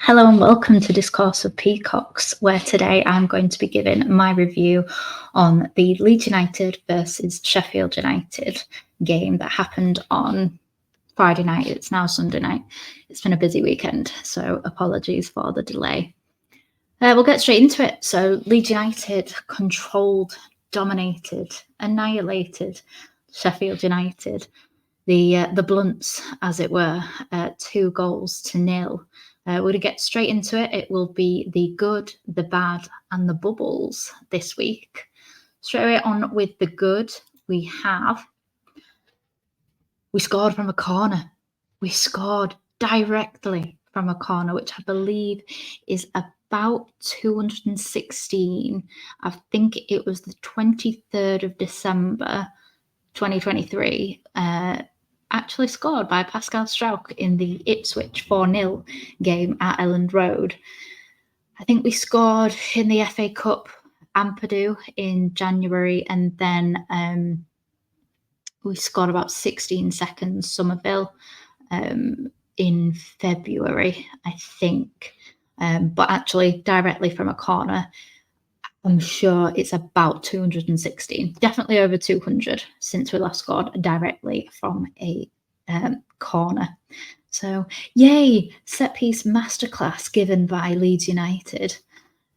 Hello and welcome to Discourse of Peacocks, where today I'm going to be giving my review on the Leeds United versus Sheffield United game that happened on Friday night. It's now Sunday night. It's been a busy weekend, so apologies for the delay. We'll get straight into it. So Leeds United controlled, dominated, annihilated Sheffield United. The Blunts, as it were, 2-0. We're going to get straight into it. It will be the good, the bad, and the bubbles this week. Straight away on with the good, we scored from a corner. We scored directly from a corner, which I believe is about 216. I think it was the 23rd of December, 2023. Actually scored by Pascal Struijk in the Ipswich 4-0 game at Elland Road. I think we scored in the FA Cup Ampadu in January, and then we scored about 16 seconds Somerville in February, I think. But actually directly from a corner, I'm sure it's about 216, definitely over 200 since we last scored directly from a corner. So, yay, set piece masterclass given by Leeds United.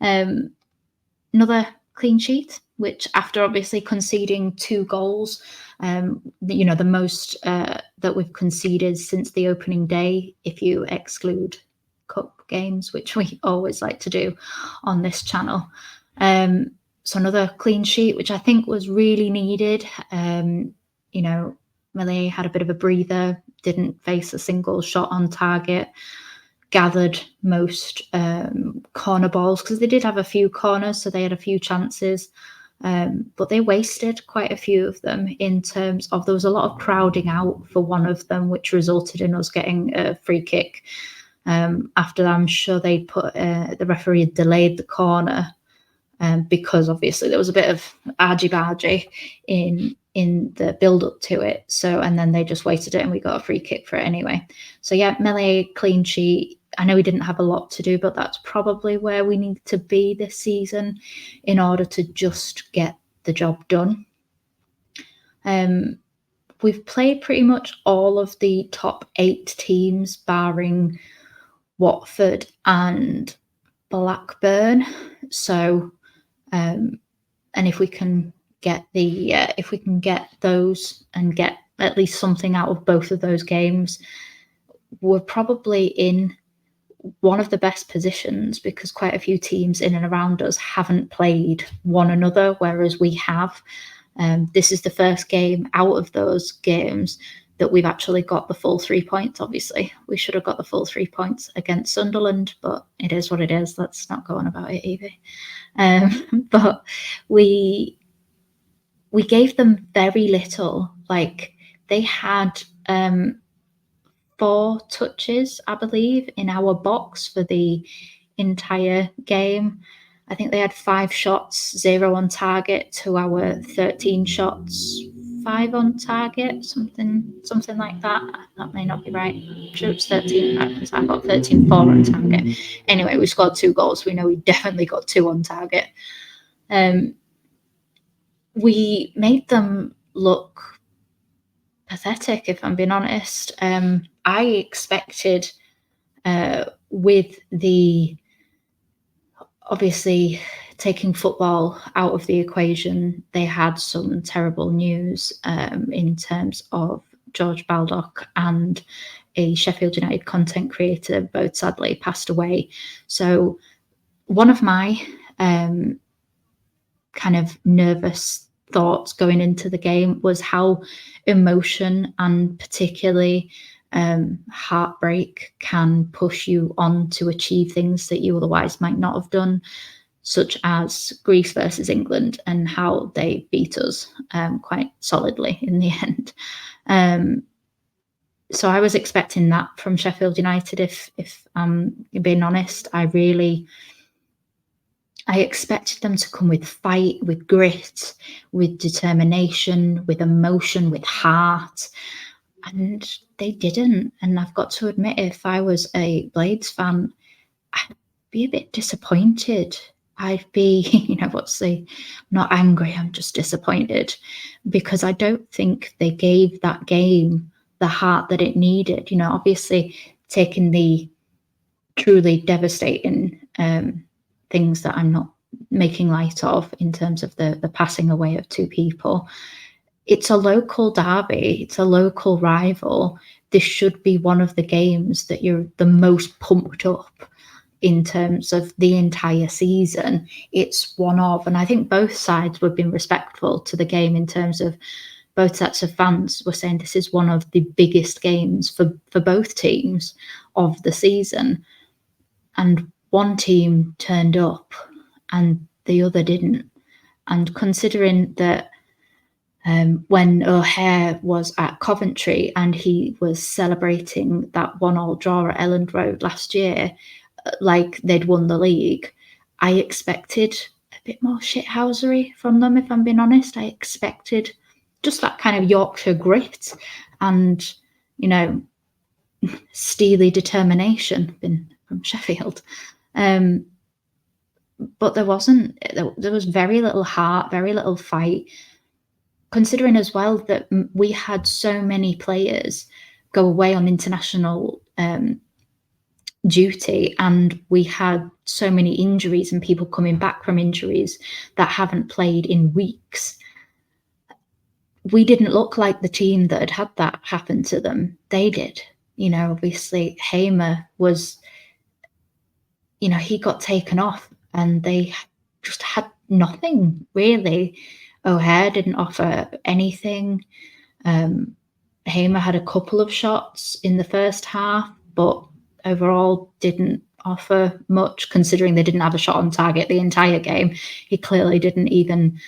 Another clean sheet, which after obviously conceding 2 goals, the most that we've conceded since the opening day, if you exclude cup games, which we always like to do on this channel. So another clean sheet, which I think was really needed. Malay had a bit of a breather, didn't face a single shot on target, gathered most corner balls because they did have a few corners, so they had a few chances, but they wasted quite a few of them in terms of there was a lot of crowding out for one of them, which resulted in us getting a free kick. After I'm sure they put the referee had delayed the corner. Because obviously there was a bit of argy-bargy in the build-up to it. So, and then they just waited it and we got a free kick for it anyway. So yeah, Melee clean sheet. I know we didn't have a lot to do, but that's probably where we need to be this season in order to just get the job done. We've played pretty much all of the top 8 teams, barring Watford and Blackburn. So, and if we can get those and get at least something out of both of those games, we're probably in one of the best positions because quite a few teams in and around us haven't played one another, whereas we have. This is the first game out of those games that we've actually got the full 3 points. Obviously, we should have got the full 3 points against Sunderland, but it is what it is. Let's not go on about it, Evie. But we gave them very little. Like they had 4 touches, I believe, in our box for the entire game. I think they had 5 shots, 0 on target to our 13 shots, 5 on target, something like that. That may not be right. I'm sure it's 13. I got 13, 4 on target. Anyway, we scored 2 goals. We know we definitely got 2 on target. We made them look pathetic, if I'm being honest. I expected with the obviously taking football out of the equation, they had some terrible news in terms of George Baldock and a Sheffield United content creator, both sadly passed away. So one of my kind of nervous thoughts going into the game was how emotion and particularly heartbreak can push you on to achieve things that you otherwise might not have done, such as Greece versus England and how they beat us quite solidly in the end. So I was expecting that from Sheffield United, if I'm being honest. I expected them to come with fight, with grit, with determination, with emotion, with heart. And they didn't. And I've got to admit, if I was a Blades fan, I'd be a bit disappointed. I'd be, not angry, I'm just disappointed because I don't think they gave that game the heart that it needed. Obviously, taking the truly devastating things that I'm not making light of in terms of the passing away of two people. It's a local derby, it's a local rival. This should be one of the games that you're the most pumped up in terms of the entire season. It's one of, and I think both sides were being respectful to the game in terms of both sets of fans were saying this is one of the biggest games for both teams of the season. And one team turned up and the other didn't. And considering that when O'Hare was at Coventry and he was celebrating that 1-1 draw at Elland Road last year, like they'd won the league, I expected a bit more shithousery from them, if I'm being honest. I expected just that kind of Yorkshire grit and, steely determination from Sheffield. But there wasn't. There was very little heart, very little fight. Considering as well that we had so many players go away on international duty and we had so many injuries and people coming back from injuries that haven't played in weeks, we didn't look like the team that had that happen to them. They did. Obviously Hamer was, he got taken off and they just had nothing really. O'Hare didn't offer anything. Hamer had a couple of shots in the first half, but overall didn't offer much considering they didn't have a shot on target the entire game. He clearly didn't even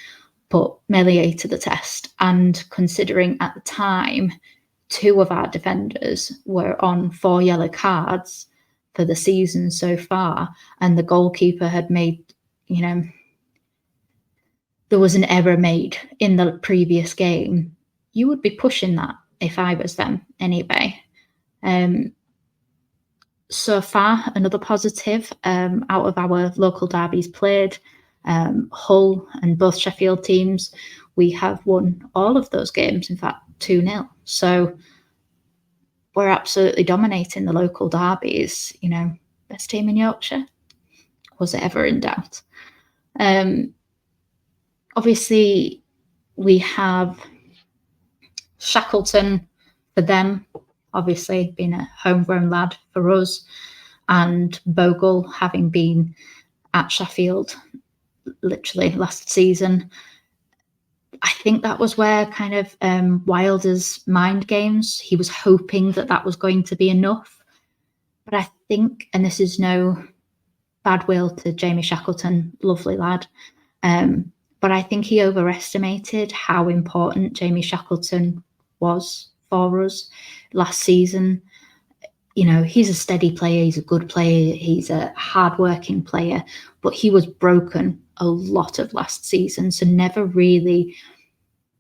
put Meslier to the test. And considering at the time, 2 of our defenders were on 4 yellow cards for the season so far, and the goalkeeper had made, there was an error made in the previous game, you would be pushing that if I was them anyway. So far, another positive out of our local derbies played, Hull and both Sheffield teams, we have won all of those games, in fact 2-0. So we're absolutely dominating the local derbies. Best team in Yorkshire. Was it ever in doubt? Obviously, we have Shackleton for them, obviously being a homegrown lad for us, and Bogle having been at Sheffield literally last season. I think that was where kind of Wilder's mind games, he was hoping that was going to be enough. But I think, and this is no bad will to Jamie Shackleton, lovely lad, but I think he overestimated how important Jamie Shackleton was for us last season. He's a steady player, he's a good player, he's a hard-working player, but he was broken a lot of last season, so never really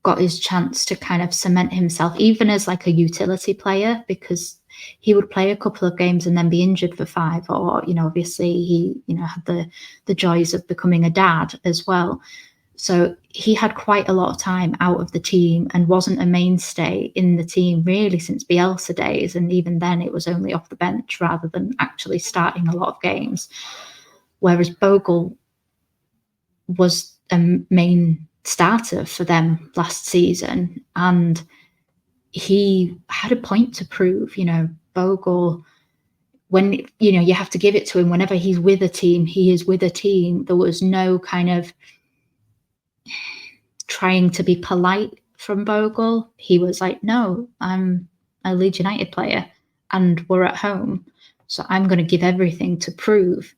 got his chance to kind of cement himself, even as like a utility player, because he would play a couple of games and then be injured for 5, or, obviously he, had the joys of becoming a dad as well. So he had quite a lot of time out of the team and wasn't a mainstay in the team really since Bielsa days. And even then it was only off the bench rather than actually starting a lot of games. Whereas Bogle was a main starter for them last season, and he had a point to prove. Bogle, when you have to give it to him, whenever he's with a team, he is with a team. There was no kind of trying to be polite from Bogle. He was like, no, I'm a Leeds United player and we're at home, so I'm going to give everything to prove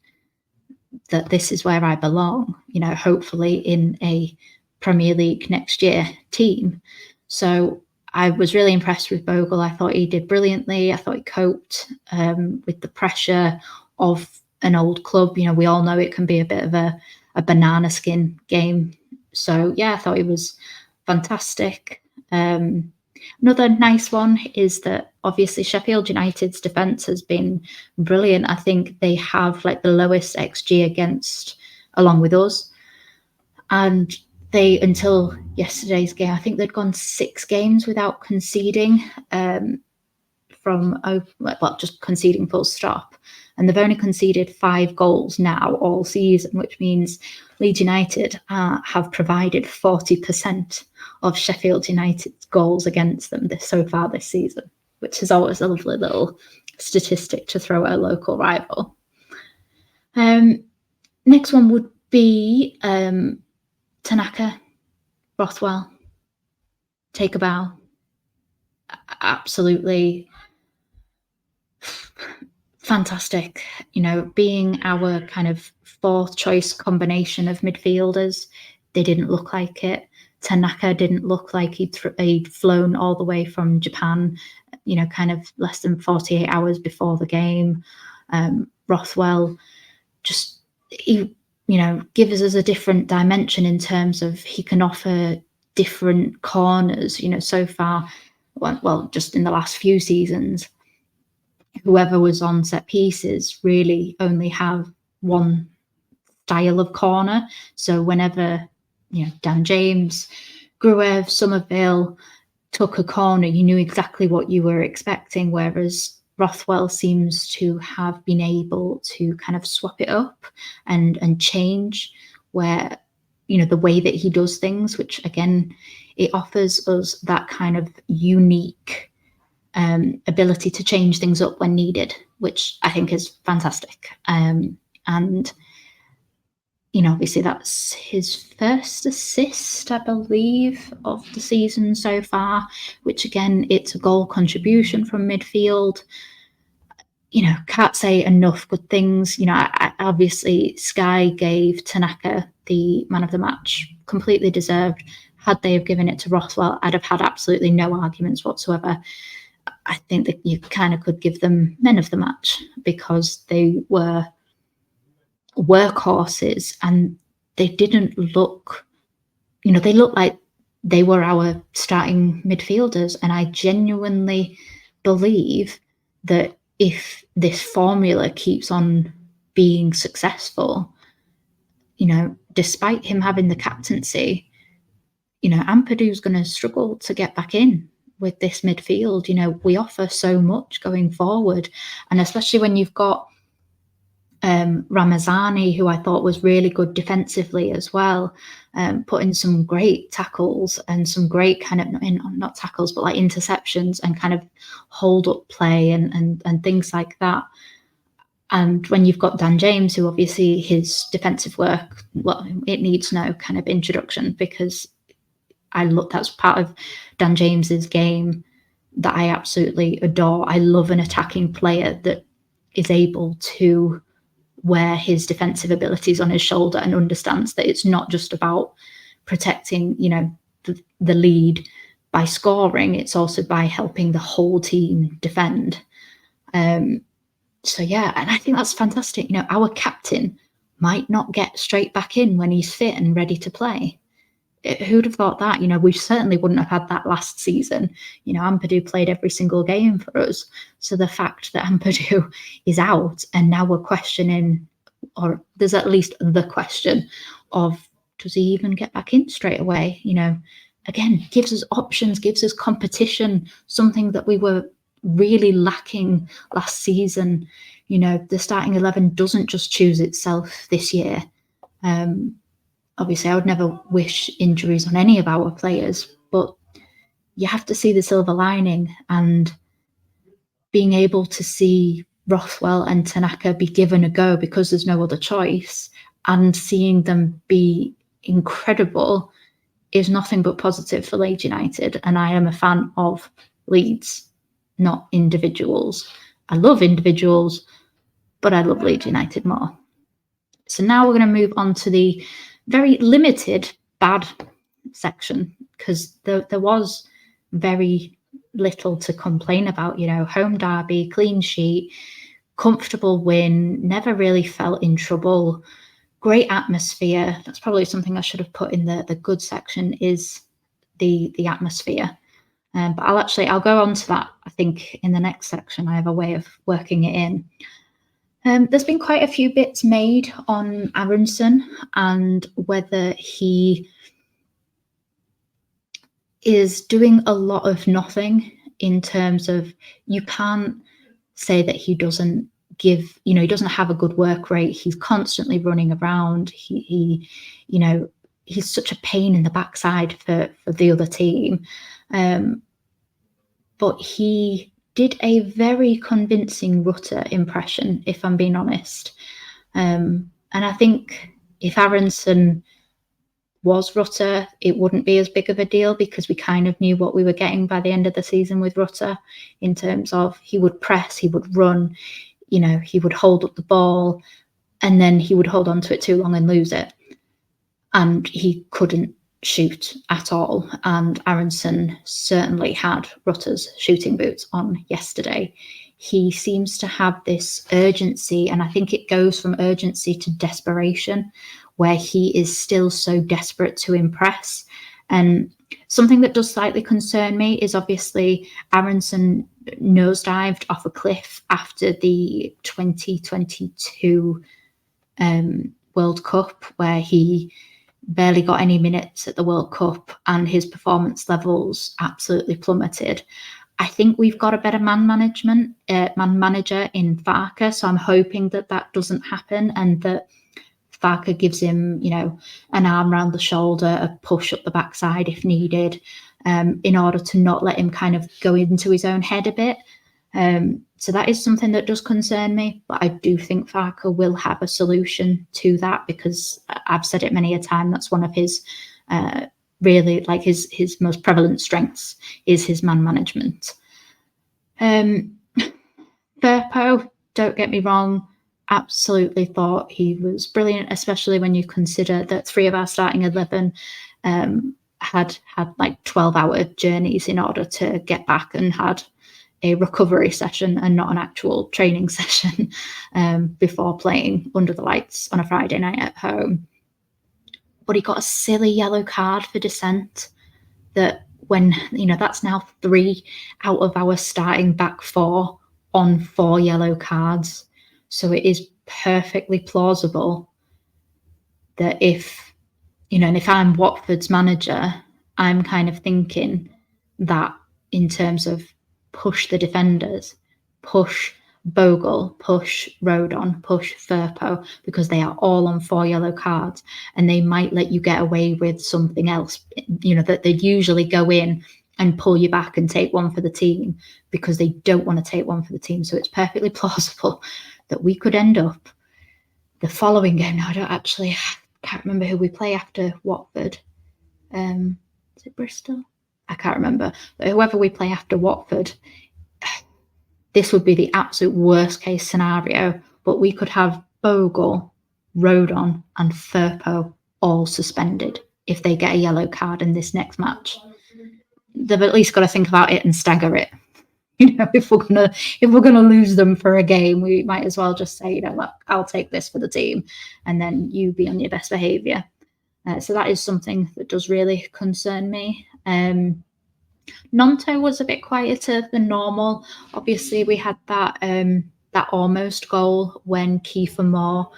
that this is where I belong, hopefully in a Premier League next year team. So I was really impressed with Bogle. I thought he did brilliantly. I thought he coped with the pressure of an old club. We all know it can be a bit of a banana skin game. So, yeah, I thought he was fantastic. Another nice one is that obviously Sheffield United's defence has been brilliant. I think they have like the lowest XG against, along with us. And they, until yesterday's game, I think they'd gone 6 games without conceding, just conceding full stop. And they've only conceded 5 goals now all season, which means Leeds United have provided 40% of Sheffield United's goals against them so far this season, which is always a lovely little statistic to throw at a local rival. Next one would be Tanaka, Rothwell, take a bow. Absolutely fantastic, being our kind of 4th choice combination of midfielders. They didn't look like it. Tanaka didn't look like he'd flown all the way from Japan, kind of less than 48 hours before the game. Rothwell just, gives us a different dimension in terms of he can offer different corners, so far, well, just in the last few seasons, whoever was on set pieces really only have one style of corner. So whenever, Dan James, Gruev, Somerville took a corner, you knew exactly what you were expecting, whereas Rothwell seems to have been able to kind of swap it up and change where, the way that he does things, which again, it offers us that kind of unique ability to change things up when needed, which I think is fantastic. And, obviously that's his first assist, I believe, of the season so far, which again, it's a goal contribution from midfield. Can't say enough good things. Obviously Sky gave Tanaka the man of the match, completely deserved. Had they have given it to Rothwell, I'd have had absolutely no arguments whatsoever. I think that you kind of could give them men of the match because they were workhorses and they didn't look, they looked like they were our starting midfielders. And I genuinely believe that if this formula keeps on being successful, despite him having the captaincy, Ampadu's going to struggle to get back in with this midfield. We offer so much going forward, and especially when you've got Ramazani, who I thought was really good defensively as well, putting some great tackles and some great kind of not tackles but like interceptions and kind of hold up play and things like that. And when you've got Dan James, who obviously his defensive work, well, it needs no kind of introduction because that's part of Dan James's game that I absolutely adore. I love an attacking player that is able to wear his defensive abilities on his shoulder and understands that it's not just about protecting, the lead by scoring. It's also by helping the whole team defend. So yeah, and I think that's fantastic. Our captain might not get straight back in when he's fit and ready to play. Who'd have thought that? We certainly wouldn't have had that last season. Ampadu played every single game for us. So the fact that Ampadu is out and now we're questioning, or there's at least the question of, does he even get back in straight away? Again, gives us options, gives us competition, something that we were really lacking last season. The starting 11 doesn't just choose itself this year. Obviously, I would never wish injuries on any of our players, but you have to see the silver lining, and being able to see Rothwell and Tanaka be given a go because there's no other choice, and seeing them be incredible is nothing but positive for Leeds United. And I am a fan of Leeds, not individuals. I love individuals, but I love Leeds United more. So now we're going to move on to the very limited bad section, because there was very little to complain about. Home derby, clean sheet, comfortable win, never really felt in trouble, great atmosphere. That's probably something I should have put in the good section, is the atmosphere. But I'll go on to that, I think, in the next section. I have a way of working it in. There's been quite a few bits made on Aronson and whether he is doing a lot of nothing, in terms of, you can't say that he doesn't give, he doesn't have a good work rate. He's constantly running around. He's such a pain in the backside for the other team. But he did a very convincing Rutter impression, if I'm being honest. And I think if Aronson was Rutter, it wouldn't be as big of a deal, because we kind of knew what we were getting by the end of the season with Rutter, in terms of he would press, he would run, he would hold up the ball, and then he would hold on to it too long and lose it. And he couldn't shoot at all. And Aronson certainly had Rutter's shooting boots on yesterday. He seems to have this urgency, and I think it goes from urgency to desperation, where he is still so desperate to impress. And something that does slightly concern me is, obviously, Aronson nosedived off a cliff after the 2022 World Cup, where he barely got any minutes at the World Cup and his performance levels absolutely plummeted. I think we've got a better man manager in Farke, so I'm hoping that doesn't happen, and that Farke gives him, an arm around the shoulder, a push up the backside if needed, in order to not let him kind of go into his own head a bit. So that is something that does concern me, but I do think Farke will have a solution to that, because I've said it many a time, that's one of his really, like, his most prevalent strengths is his man management. Firpo, don't get me wrong, absolutely thought he was brilliant, especially when you consider that 3 of our starting 11 had like 12-hour journeys in order to get back, and had a recovery session and not an actual training session before playing under the lights on a Friday night at home. But he got a silly yellow card for dissent, that when, that's now 3 out of our starting back 4 on 4 yellow cards. So it is perfectly plausible that if I'm Watford's manager, I'm kind of thinking that, in terms of push the defenders, push Bogle, push Rodon, push Firpo, because they are all on 4 yellow cards, and they might let you get away with something else, that they usually go in and pull you back and take one for the team, because they don't want to take one for the team. So it's perfectly plausible that we could end up the following game. Now, I can't remember who we play after Watford. Is it Bristol? I can't remember. But whoever we play after Watford, this would be the absolute worst case scenario, but we could have Bogle, Rodon and Firpo all suspended if they get a yellow card in this next match. They've at least got to think about it and stagger it. If we're gonna lose them for a game, we might as well just say, look, I'll take this for the team, and then you be on your best behaviour. So that is something that does really concern me. Nonto was a bit quieter than normal. Obviously, we had that almost goal when Kiefer Moore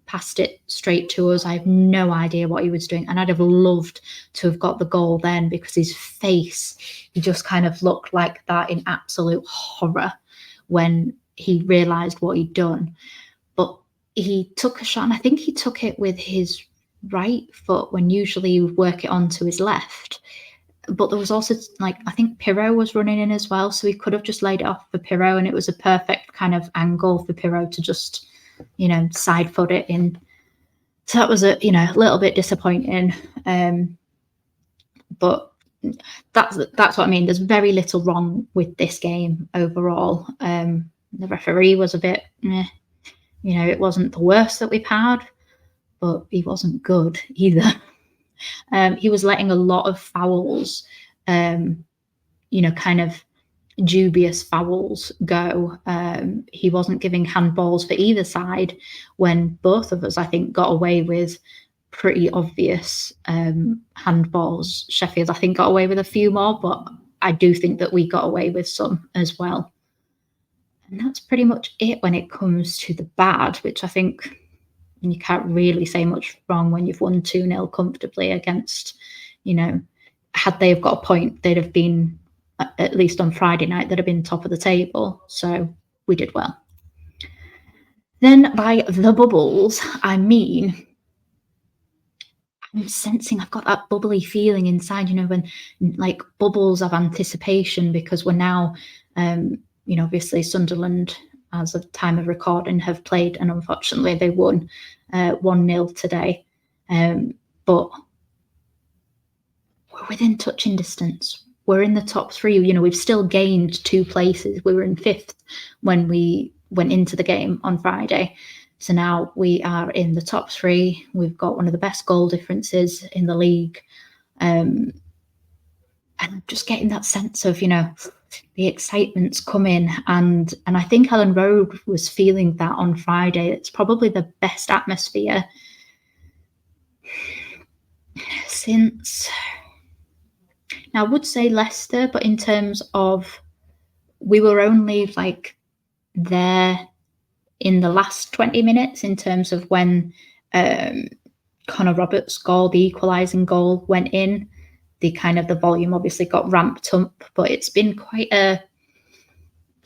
passed it straight to us. I have no idea what he was doing, and I'd have loved to have got the goal then, because his face, he just kind of looked like that in absolute horror when he realised what he'd done. But he took a shot, and I think he took it with his right foot, when usually you would work it onto his left. But there was also, I think Pirro was running in as well, so he could have just laid it off for Pirro, and it was a perfect kind of angle for Pirro to just, side foot it in. So that was a little bit disappointing. But that's what I mean. There's very little wrong with this game overall. The referee was a bit, it wasn't the worst that we've had, but he wasn't good either. He was letting a lot of fouls, kind of dubious fouls go. He wasn't giving handballs for either side, when both of us, I think, got away with pretty obvious handballs. Sheffield, I think, got away with a few more, but I do think that we got away with some as well. And that's pretty much it when it comes to the bad, which I think you can't really say much wrong when you've won 2-0 comfortably against, had they have got a point, they'd have been, at least on Friday night, they'd have been top of the table. So we did well. Then by the bubbles, I mean, I'm sensing I've got that bubbly feeling inside, when like bubbles of anticipation, because we're now, obviously Sunderland, as of time of recording, have played, and unfortunately they won 1-0 today. But we're within touching distance. We're in the top 3. We've still gained 2 places. We were in 5th when we went into the game on Friday. So now we are in the top 3. We've got one of the best goal differences in the league. And I'm just getting that sense of, the excitement's coming. And I think Ellen Road was feeling that on Friday. It's probably the best atmosphere since, now I would say Leicester, but in terms of, we were only like there in the last 20 minutes in terms of when Connor Roberts' goal, the equalising goal, went in. The volume obviously got ramped up, but it's been quite a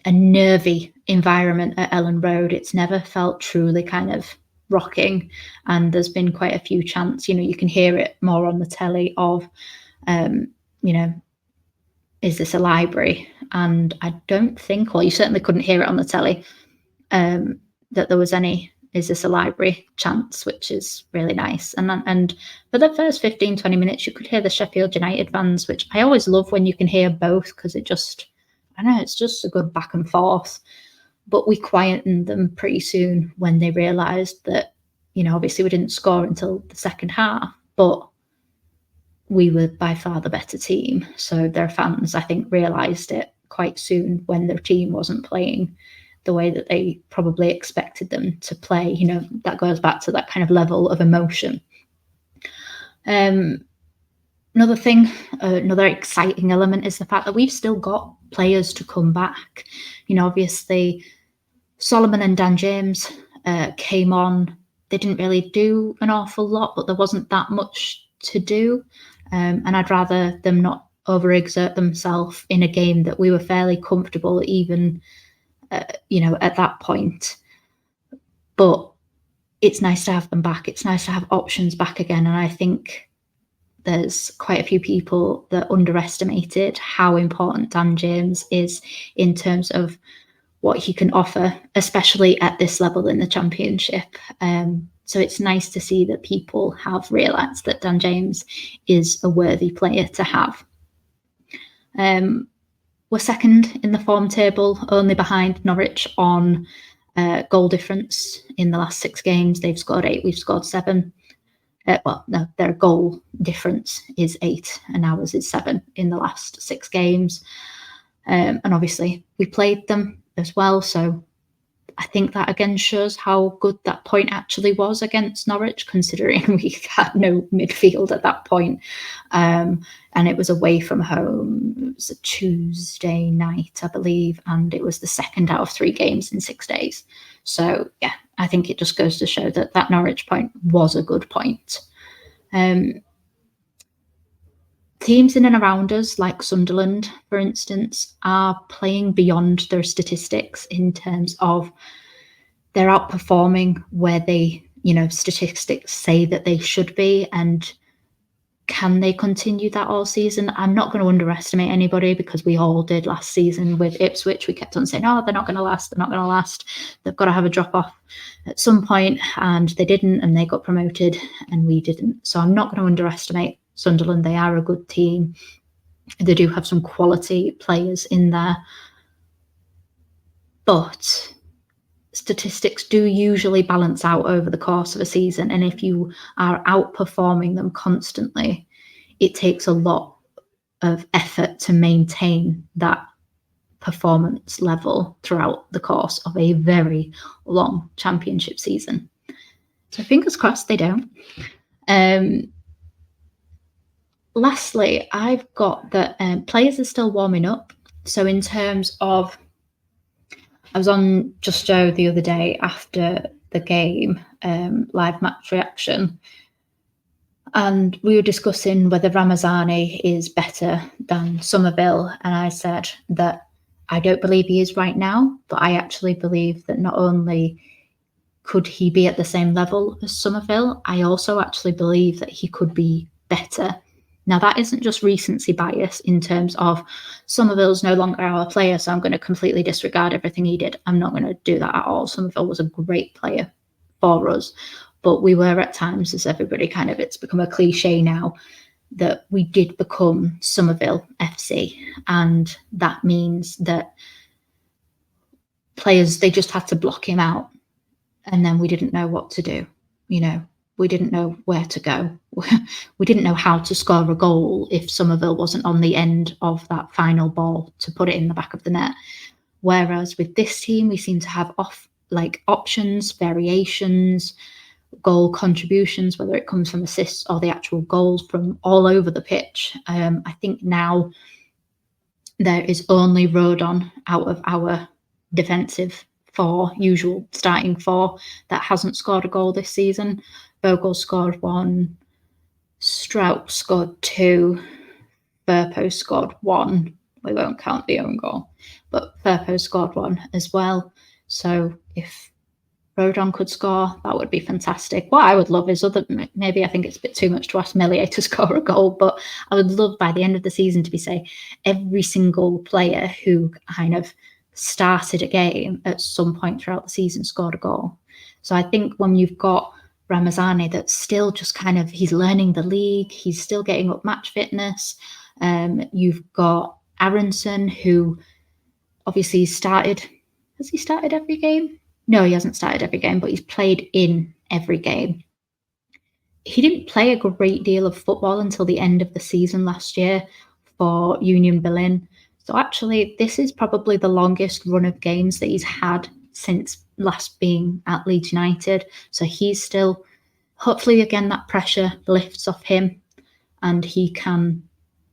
nervy environment at Ellen Road. It's never felt truly kind of rocking, and there's been quite a few chants. You can hear it more on the telly of, is this a library? And I don't think, well, you certainly couldn't hear it on the telly, that there was any "is this a library" chants, which is really nice. And for the first 15-20 minutes, you could hear the Sheffield United fans, which I always love when you can hear both, because it just, I don't know, it's just a good back and forth. But we quietened them pretty soon when they realised that, obviously we didn't score until the second half, but we were by far the better team. So their fans, I think, realised it quite soon when their team wasn't playing the way that they probably expected them to play. That goes back to that kind of level of emotion. Another thing, another exciting element is the fact that we've still got players to come back. Obviously Solomon and Dan James came on. They didn't really do an awful lot, but there wasn't that much to do. And I'd rather them not overexert themselves in a game that we were fairly comfortable, even, at that point. But it's nice to have them back. It's nice to have options back again. And I think there's quite a few people that underestimated how important Dan James is in terms of what he can offer, especially at this level in the Championship. So it's nice to see that people have realised that Dan James is a worthy player to have. We're second in the form table, only behind Norwich on goal difference in the last 6 games. They've scored 8, we've scored 7. No, their goal difference is 8 and ours is 7 in the last 6 games. And obviously we played them as well, so I think that again shows how good that point actually was against Norwich, considering we had no midfield at that point. And it was away from home. It was a Tuesday night, I believe, and it was the second out of 3 games in 6 days. So yeah, I think it just goes to show that that Norwich point was a good point. Teams in and around us, like Sunderland, for instance, are playing beyond their statistics in terms of they're outperforming where they, statistics say that they should be. And can they continue that all season? I'm not going to underestimate anybody, because we all did last season with Ipswich. We kept on saying, oh, they're not going to last. They're not going to last. They've got to have a drop off at some point. And they didn't, and they got promoted and we didn't. So I'm not going to underestimate Sunderland. They are a good team. They do have some quality players in there. But statistics do usually balance out over the course of a season. And if you are outperforming them constantly, it takes a lot of effort to maintain that performance level throughout the course of a very long Championship season. So fingers crossed they don't. lastly, I've got that players are still warming up. So in terms of, I was on Just Joe the other day after the game, live match reaction, and we were discussing whether Ramazani is better than Somerville, and I said that I don't believe he is right now, but I actually believe that not only could he be at the same level as Somerville, I also actually believe that he could be better. Now, that isn't just recency bias in terms of Somerville's no longer our player, so I'm going to completely disregard everything he did. I'm not going to do that at all. Somerville was a great player for us, but we were at times, as everybody kind of, it's become a cliche now, that we did become Somerville FC. And that means that players, they just had to block him out. And then we didn't know what to do. You know, we didn't know where to go. We didn't know how to score a goal if Somerville wasn't on the end of that final ball to put it in the back of the net. Whereas with this team, we seem to have options, variations, goal contributions, whether it comes from assists or the actual goals from all over the pitch. I think now there is only Rodon out of our defensive usual starting four, that hasn't scored a goal this season. Bogle scored one, Strout scored two, Firpo scored one. We won't count the own goal, but Firpo scored one as well. So if Rodon could score, that would be fantastic. What I would love is maybe I think it's a bit too much to ask Meslier to score a goal, but I would love by the end of the season to be say every single player who kind of started a game at some point throughout the season scored a goal. So I think when you've got Ramazani that's still just kind of, he's learning the league, he's still getting up match fitness. You've got Aronson, who obviously started. Has he started every game? No, he hasn't started every game, but he's played in every game. He didn't play a great deal of football until the end of the season last year for Union Berlin. So actually, this is probably the longest run of games that he's had since last being at Leeds United. So he's still, hopefully, again, that pressure lifts off him and he can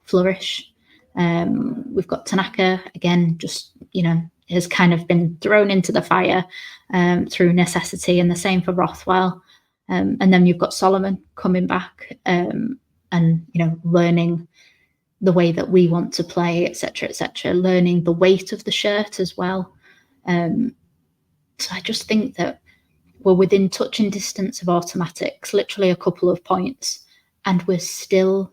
flourish. We've got Tanaka, again, just, has kind of been thrown into the fire through necessity, and the same for Rothwell. And then you've got Solomon coming back and, learning the way that we want to play, etc., learning the weight of the shirt as well. So I just think that we're within touching distance of automatics, literally a couple of points, and we're still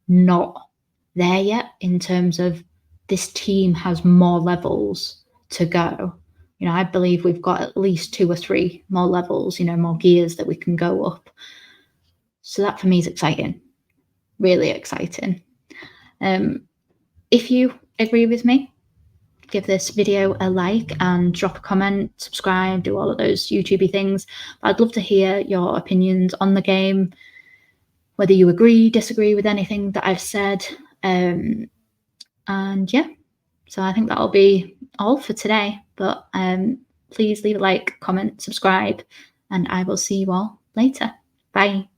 not there yet in terms of this team has more levels to go. I believe we've got at least 2 or 3 more levels, more gears that we can go up. So that for me is exciting, really exciting. If you agree with me, give this video a like and drop a comment, subscribe, do all of those YouTubey things. But I'd love to hear your opinions on the game, whether you agree, disagree with anything that I've said. And yeah, so I think that'll be all for today. But please leave a like, comment, subscribe, and I will see you all later. Bye.